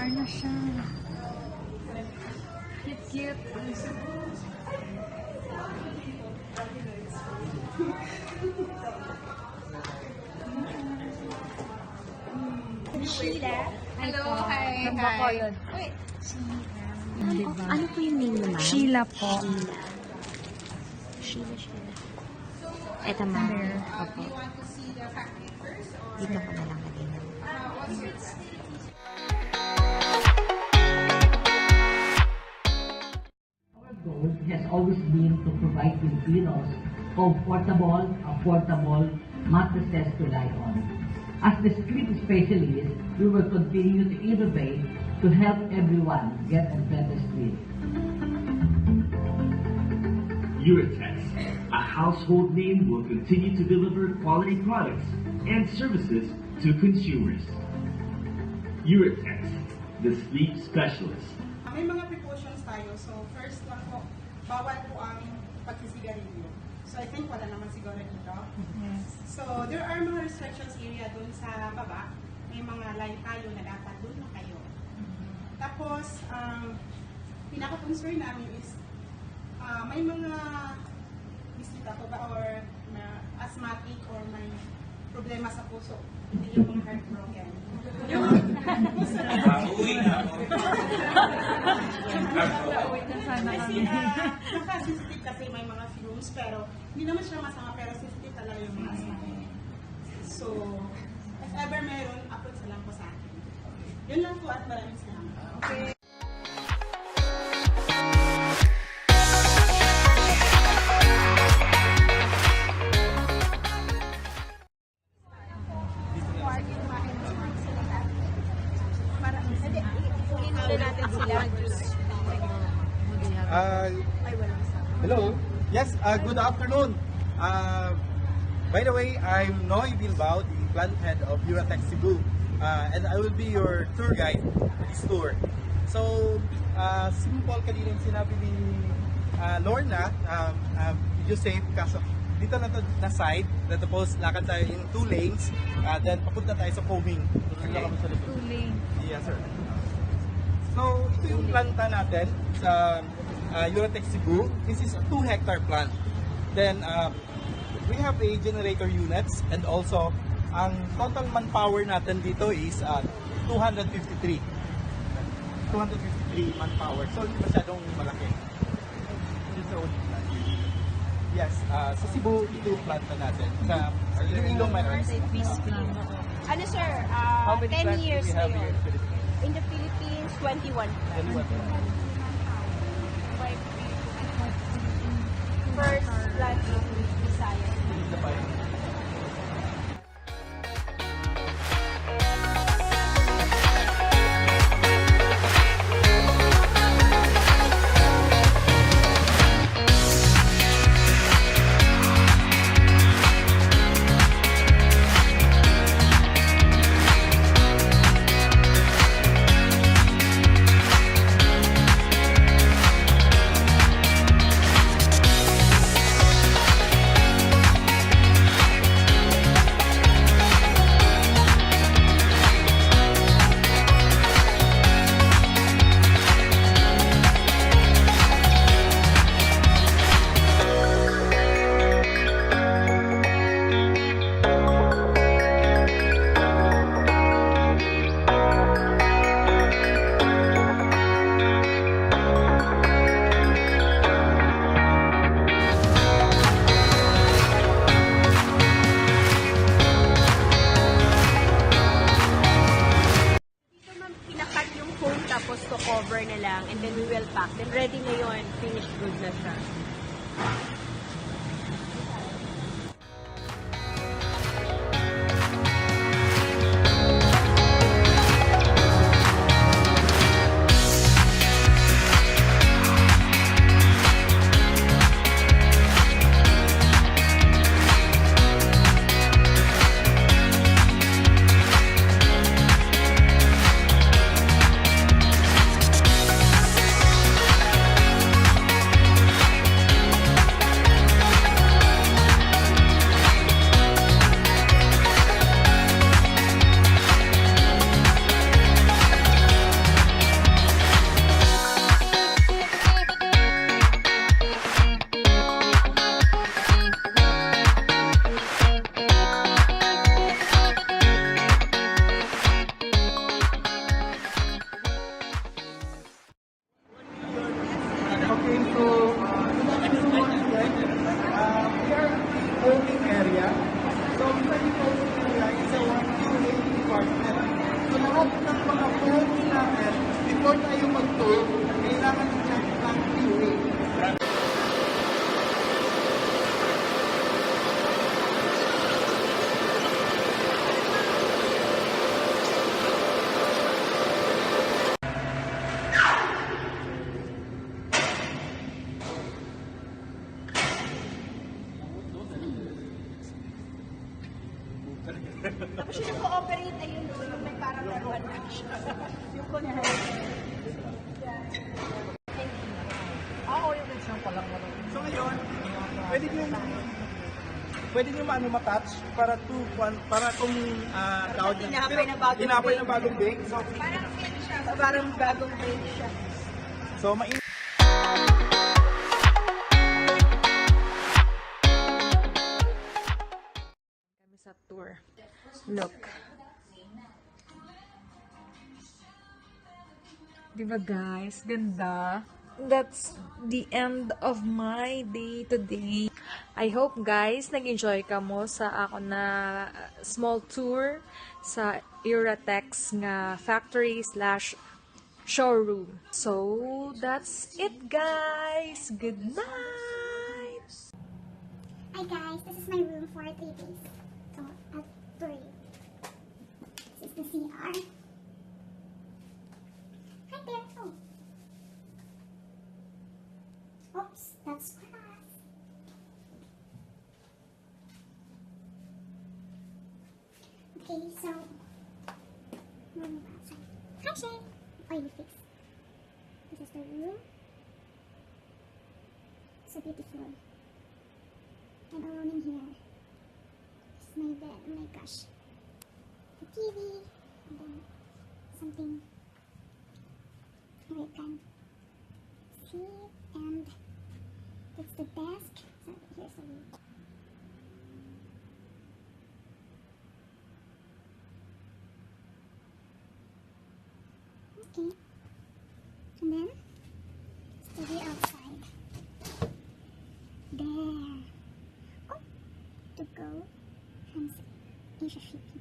CR na siya. Cute. Sheila. Hello, hi. Bacolod. Wait. Diba? Ano po yung name niyo, ma'am? Sheila po. Sheila. Eto, ma'am. Opo. Dito ko na lang lagay, ma'am. Our goal has always been to provide Filipinos comfortable, affordable mattresses to lie on. As the sleep specialist, we will continue to innovate to help everyone get a better sleep. Uratex, a household name, will continue to deliver quality products and services to consumers. Uratex, the sleep specialist. May mga precautions tayo. So, first lang po, bawal po ang pagsisigarilyo. So, I think wala naman siguro dito. So, there are mga restrictions area dun sa baba. May mga line tayo na dapat dun na kayo. Tapos, pinaka-concern namin is, may mga bisita po ba or asthmatic or may problema sa puso. Hindi yung mga heartbroken. Uwi na ako. Naka-sensitive kasi may mga fumes, pero hindi naman siya masama, pero sensitive talaga yung mga asthmatic. So, if ever meron, upload sa lang po sa akin. Yun lang po at maraming salamat. Okay. Hello. Yes, good afternoon. By the way, I'm Noy Bilbao, the plant head of Uratex Cebu, and I will be your tour guide for this tour. So, simple kanina yung sinabi ni Lorna, medyo safe kaso dito na to na side, tapos lakad tayo in 2 lanes, then papunta tayo sa combing. Okay. 2 lane. Yes, sir. So, ito yung planta natin sa Uratex Cebu. This is a 2-hectare plant. Then, we have a generator units and also, ang total manpower natin dito is 253. 253 manpower. So, hindi masyadong malaki. This is only plant. Yes, sa Cebu, ito yung planta natin. Sa Iloilo, mayroon. Ano, sir? How many 10 plants do years we na have here yun. in Philippines? In the Philippines, 21. 21. First plant in Visayas. Ito pa yun. Tapos to cover na lang and then we will pack. Then ready na yun. Finished good na siya. mga phones natin, before tayo mag-tour, kailangan i-check lang QA. Tapos yung nag-ooperate ayun doon, yung may parang laruan na siya. Yung control. So ngayon, pwede nyo matouch para kung tawag tinapay na bagong bake. So, Parang bagong brain siya. so Kami sa tour. Look. Diba guys? Ganda. That's the end of my day today. I hope guys, nag-enjoy ka mo sa ako na small tour sa Iratex nga factory/showroom. So, that's it guys. Good night! Hi guys, this is my room for 3 days. So, I'll tour you. This is the CR. Hi there. Oh. Oops, that's glass. Okay, so outside. Hi Shane. Oh, you fix. This is the room. So beautiful. I'm alone in here. This is my bed. Oh my gosh. The TV. And then something where you can see. And that's the desk. So here's the room. Okay. And then it's the way outside. There. Oh, to go and see Asia shipping.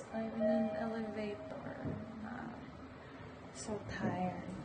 I'm in an elevator. So tired.